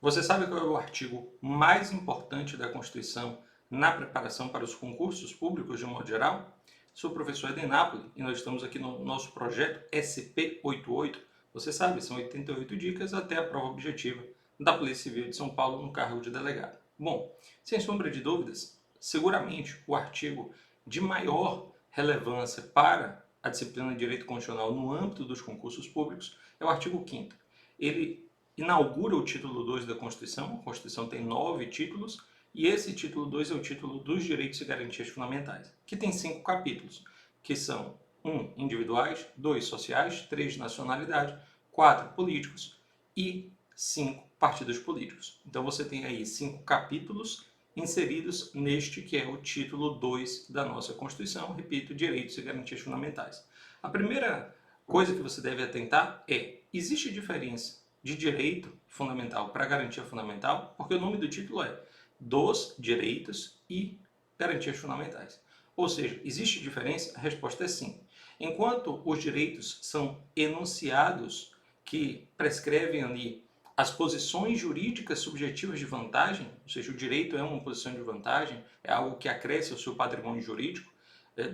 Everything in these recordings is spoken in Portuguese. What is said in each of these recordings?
Você sabe qual é o artigo mais importante da Constituição na preparação para os concursos públicos de um modo geral? Sou o professor Eden Napoli e nós estamos aqui no nosso projeto SP88. Você sabe, são 88 dicas até a prova objetiva da Polícia Civil de São Paulo no cargo de delegado. Bom, sem sombra de dúvidas, seguramente o artigo de maior relevância para a disciplina de Direito Constitucional no âmbito dos concursos públicos é o artigo 5º. Ele inaugura o título 2 da Constituição. A Constituição tem 9 títulos e esse título 2 é o título dos direitos e garantias fundamentais, que tem 5 capítulos, que são 1. Individuais, 2. Sociais, 3. Nacionalidade, 4. Políticos e 5. Partidos políticos. Então você tem aí 5 capítulos inseridos neste que é o título 2 da nossa Constituição, repito, direitos e garantias fundamentais. A primeira coisa que você deve atentar é: existe diferença de direito fundamental para garantia fundamental? Porque o nome do título é dos direitos e garantias fundamentais. Ou seja, existe diferença? A resposta é sim. Enquanto os direitos são enunciados que prescrevem ali as posições jurídicas subjetivas de vantagem, ou seja, o direito é uma posição de vantagem, é algo que acresce ao seu patrimônio jurídico.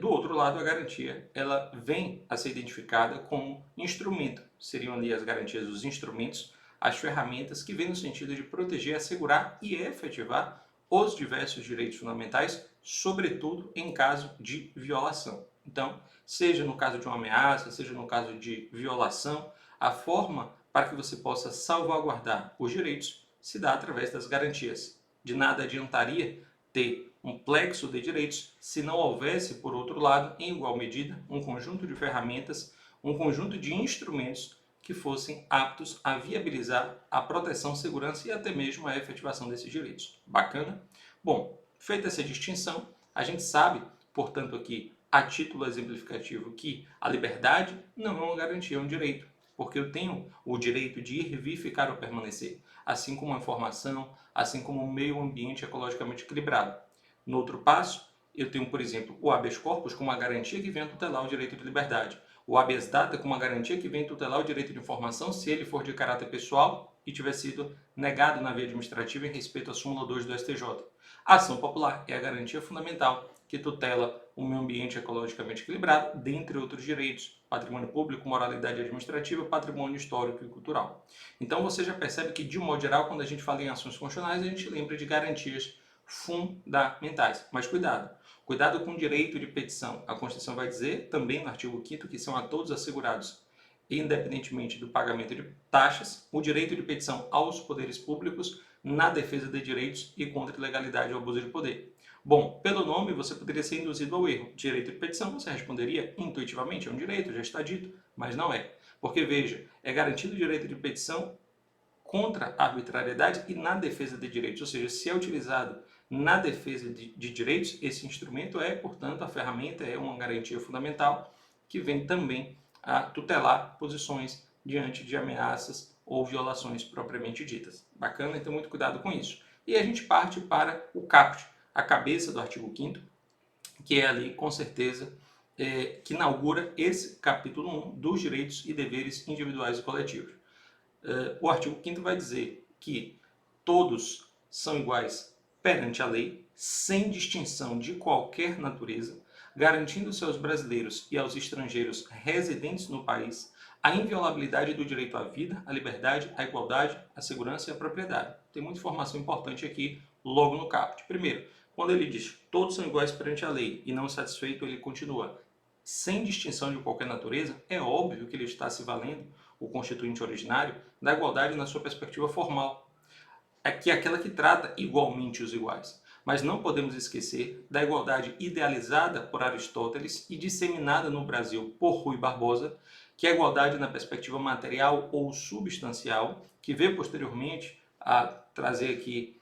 Do outro lado, a garantia ela vem a ser identificada como instrumento. Seriam ali as garantias dos instrumentos, as ferramentas que vêm no sentido de proteger, assegurar e efetivar os diversos direitos fundamentais, sobretudo em caso de violação. Então, seja no caso de uma ameaça, seja no caso de violação, a forma para que você possa salvaguardar os direitos se dá através das garantias. De nada adiantaria ter um plexo de direitos se não houvesse, por outro lado, em igual medida, um conjunto de ferramentas, um conjunto de instrumentos que fossem aptos a viabilizar a proteção, segurança e até mesmo a efetivação desses direitos. Bacana? Bom, feita essa distinção, a gente sabe, portanto, aqui, a título exemplificativo, que a liberdade não é uma garantia, é um direito, porque eu tenho o direito de ir, vir, ficar ou permanecer, assim como a informação, assim como o meio ambiente ecologicamente equilibrado. No outro passo, eu tenho, por exemplo, o habeas corpus como uma garantia que vem a tutelar o direito de liberdade, o habeas data como uma garantia que vem tutelar o direito de informação se ele for de caráter pessoal e tiver sido negado na via administrativa em respeito à súmula 2 do STJ. A ação popular é a garantia fundamental que tutela o meio ambiente ecologicamente equilibrado, dentre outros direitos, patrimônio público, moralidade administrativa, patrimônio histórico e cultural. Então você já percebe que, de um modo geral, quando a gente fala em ações constitucionais, a gente lembra de garantias fundamentais. Mas cuidado! Cuidado com o direito de petição. A Constituição vai dizer, também no artigo 5º, que são a todos assegurados, independentemente do pagamento de taxas, o direito de petição aos poderes públicos na defesa de direitos e contra a ilegalidade ou abuso de poder. Bom, pelo nome você poderia ser induzido ao erro. Direito de petição, você responderia intuitivamente, é um direito, já está dito, mas não é. Porque, veja, é garantido o direito de petição contra a arbitrariedade e na defesa de direitos, ou seja, se é utilizado na defesa de direitos, esse instrumento é, portanto, a ferramenta é uma garantia fundamental que vem também a tutelar posições diante de ameaças ou violações propriamente ditas. Bacana? Então, muito cuidado com isso. E a gente parte para o caput, a cabeça do artigo 5º, que é ali, com certeza, que inaugura esse capítulo 1 dos direitos e deveres individuais e coletivos. O artigo 5º vai dizer que todos são iguais perante a lei, sem distinção de qualquer natureza, garantindo-se aos brasileiros e aos estrangeiros residentes no país a inviolabilidade do direito à vida, à liberdade, à igualdade, à segurança e à propriedade. Tem muita informação importante aqui logo no caput. Primeiro, quando ele diz todos são iguais perante a lei e não satisfeito, ele continua sem distinção de qualquer natureza, é óbvio que ele está se valendo, o constituinte originário, da igualdade na sua perspectiva formal, que é aquela que trata igualmente os iguais. Mas não podemos esquecer da igualdade idealizada por Aristóteles e disseminada no Brasil por Rui Barbosa, que é a igualdade na perspectiva material ou substancial, que veio posteriormente a trazer aqui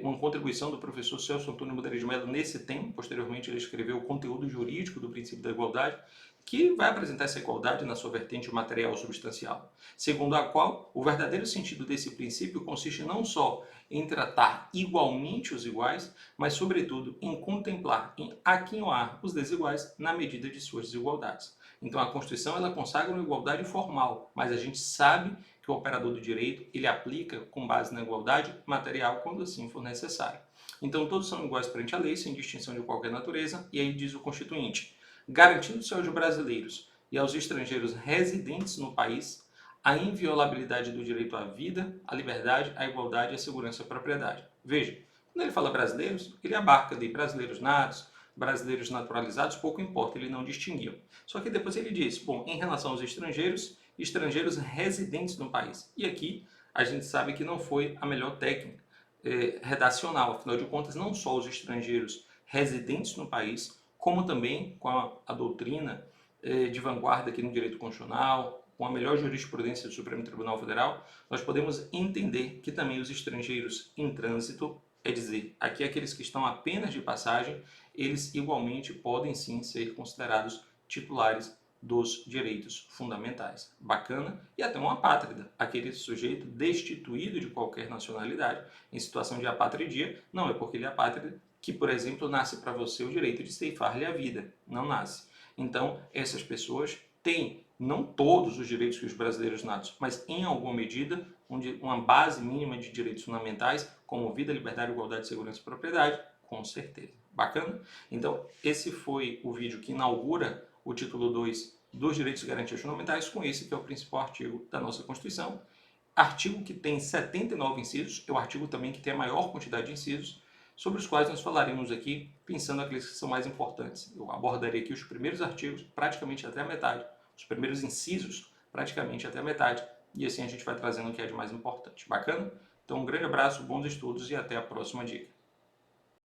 uma contribuição do professor Celso Antônio Moreira de Mello nesse tema. Posteriormente ele escreveu o conteúdo jurídico do princípio da igualdade, que vai apresentar essa igualdade na sua vertente material substancial, segundo a qual o verdadeiro sentido desse princípio consiste não só em tratar igualmente os iguais, mas sobretudo em contemplar, em aquinhoar os desiguais na medida de suas desigualdades. Então a Constituição ela consagra uma igualdade formal, mas a gente sabe que o operador do direito ele aplica com base na igualdade material quando assim for necessário. Então todos são iguais perante a lei, sem distinção de qualquer natureza, e aí diz o Constituinte: garantindo-se aos brasileiros e aos estrangeiros residentes no país a inviolabilidade do direito à vida, à liberdade, à igualdade e à segurança e à propriedade. Veja, quando ele fala brasileiros, ele abarca de brasileiros natos, brasileiros naturalizados, pouco importa, ele não distinguiu. Só que depois ele diz, bom, em relação aos estrangeiros, estrangeiros residentes no país. E aqui a gente sabe que não foi a melhor técnica redacional, afinal de contas, não só os estrangeiros residentes no país, como também com a doutrina de vanguarda aqui no direito constitucional, com a melhor jurisprudência do Supremo Tribunal Federal, nós podemos entender que também os estrangeiros em trânsito, é dizer, aqui aqueles que estão apenas de passagem, eles igualmente podem sim ser considerados titulares dos direitos fundamentais. Bacana? E até um apátrida, aquele sujeito destituído de qualquer nacionalidade, em situação de apatridia, não é porque ele é apátrida que, por exemplo, nasce para você o direito de ceifar-lhe a vida. Não nasce. Então, essas pessoas têm, não todos os direitos que os brasileiros natos, mas em alguma medida, uma base mínima de direitos fundamentais, como vida, liberdade, igualdade, segurança e propriedade, com certeza. Bacana? Então, esse foi o vídeo que inaugura o título 2 dos direitos e garantias fundamentais, com esse que é o principal artigo da nossa Constituição. Artigo que tem 79 incisos, é o artigo também que tem a maior quantidade de incisos, sobre os quais nós falaremos aqui, pensando aqueles que são mais importantes. Eu abordarei aqui os primeiros artigos, praticamente até a metade, os primeiros incisos, praticamente até a metade, e assim a gente vai trazendo o que é de mais importante. Bacana? Então, um grande abraço, bons estudos e até a próxima dica.